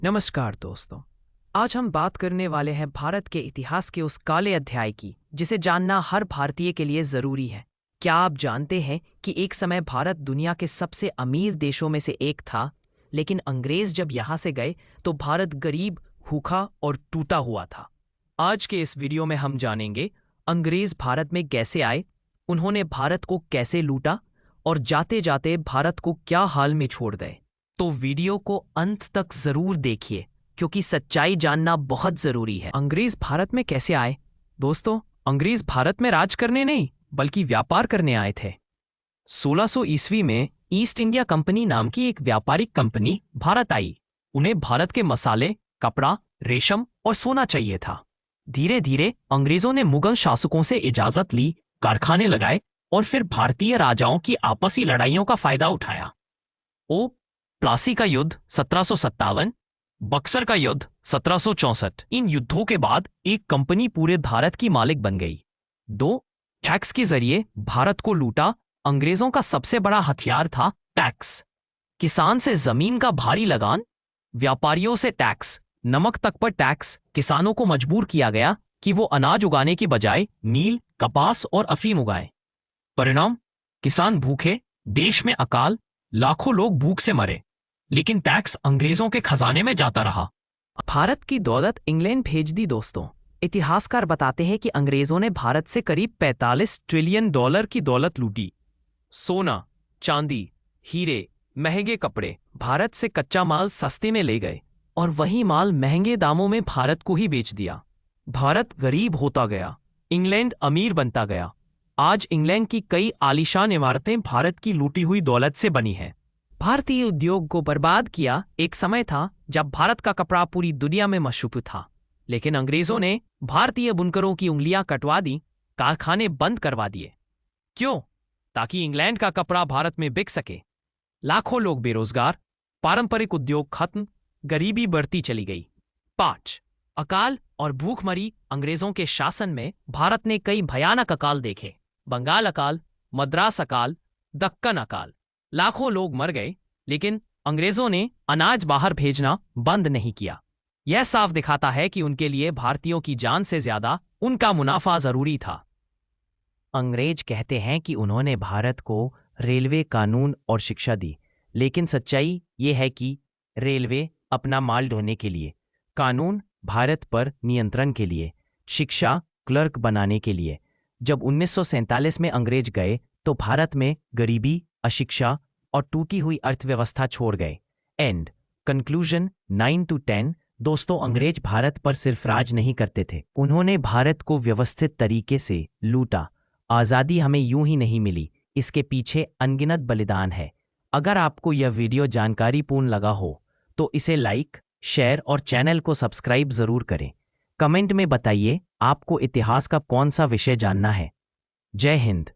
नमस्कार दोस्तों। आज हम बात करने वाले हैं भारत के इतिहास के उस काले अध्याय की जिसे जानना हर भारतीय के लिए जरूरी है। क्या आप जानते हैं कि एक समय भारत दुनिया के सबसे अमीर देशों में से एक था, लेकिन अंग्रेज जब यहाँ से गए तो भारत गरीब, भूखा और टूटा हुआ था। आज के इस वीडियो में हम जानेंगे अंग्रेज भारत में कैसे आए, उन्होंने भारत को कैसे लूटा और जाते जाते भारत को क्या हाल में छोड़ गए। तो वीडियो को अंत तक जरूर देखिए क्योंकि सच्चाई जानना बहुत जरूरी है। अंग्रेज भारत में कैसे आए? दोस्तों, अंग्रेज भारत में राज करने नहीं बल्कि व्यापार करने आए थे। 1600 ईस्वी में ईस्ट इंडिया कंपनी नाम की एक व्यापारिक कंपनी भारत आई। उन्हें भारत के मसाले, कपड़ा, रेशम और सोना चाहिए था। धीरे धीरे अंग्रेजों ने मुगल शासकों से इजाजत ली, कारखाने लगाए और फिर भारतीय राजाओं की आपसी लड़ाइयों का फायदा उठाया। ओ प्लासी का युद्ध 1757, बक्सर का युद्ध 1764। इन युद्धों के बाद एक कंपनी पूरे भारत की मालिक बन गई। 2. टैक्स के जरिए भारत को लूटा। अंग्रेजों का सबसे बड़ा हथियार था टैक्स। किसान से जमीन का भारी लगान, व्यापारियों से टैक्स, नमक तक पर टैक्स। किसानों को मजबूर किया गया कि वो अनाज उगाने की बजाय नील, कपास और अफीम उगाएं। परिणाम, किसान भूखे, देश में अकाल, लाखों लोग भूख से मरे। लेकिन टैक्स अंग्रेजों के खजाने में जाता रहा। भारत की दौलत इंग्लैंड भेज दी। दोस्तों, इतिहासकार बताते हैं कि अंग्रेजों ने भारत से करीब 45 ट्रिलियन डॉलर की दौलत लूटी। सोना, चांदी, हीरे, महंगे कपड़े, भारत से कच्चा माल सस्ते में ले गए और वही माल महंगे दामों में भारत को ही बेच दिया। भारत गरीब होता गया, इंग्लैंड अमीर बनता गया। आज इंग्लैंड की कई आलीशान इमारतें भारत की लूटी हुई दौलत से बनी हैं। भारतीय उद्योग को बर्बाद किया। एक समय था जब भारत का कपड़ा पूरी दुनिया में मशहूर था, लेकिन अंग्रेजों ने भारतीय बुनकरों की उंगलियां कटवा दी, कारखाने बंद करवा दिए। क्यों? ताकि इंग्लैंड का कपड़ा भारत में बिक सके। लाखों लोग बेरोजगार, पारंपरिक उद्योग खत्म, गरीबी बढ़ती चली गई। 5. अकाल और भूखमरी। अंग्रेजों के शासन में भारत ने कई भयानक अकाल देखे। बंगाल अकाल, मद्रास अकाल, दक्कन अकाल। लाखों लोग मर गए, लेकिन अंग्रेजों ने अनाज बाहर भेजना बंद नहीं किया। यह साफ दिखाता है कि उनके लिए भारतीयों की जान से ज्यादा उनका मुनाफा जरूरी था। अंग्रेज कहते हैं कि उन्होंने भारत को रेलवे, कानून और शिक्षा दी, लेकिन सच्चाई ये है कि रेलवे अपना माल ढोने के लिए, कानून भारत पर नियंत्रण के लिए, शिक्षा क्लर्क बनाने के लिए। जब 1947 में अंग्रेज गए तो भारत में गरीबी, अशिक्षा और टूटी हुई अर्थव्यवस्था छोड़ गए। And conclusion 9 to 10। दोस्तों, अंग्रेज भारत पर सिर्फ राज नहीं करते थे, उन्होंने भारत को व्यवस्थित तरीके से लूटा। आज़ादी हमें यूं ही नहीं मिली, इसके पीछे अनगिनत बलिदान है। अगर आपको यह वीडियो जानकारीपूर्ण लगा हो तो इसे लाइक, शेयर और चैनल को सब्सक्राइब जरूर करें। कमेंट में बताइए आपको इतिहास का कौन सा विषय जानना है। जय हिंद।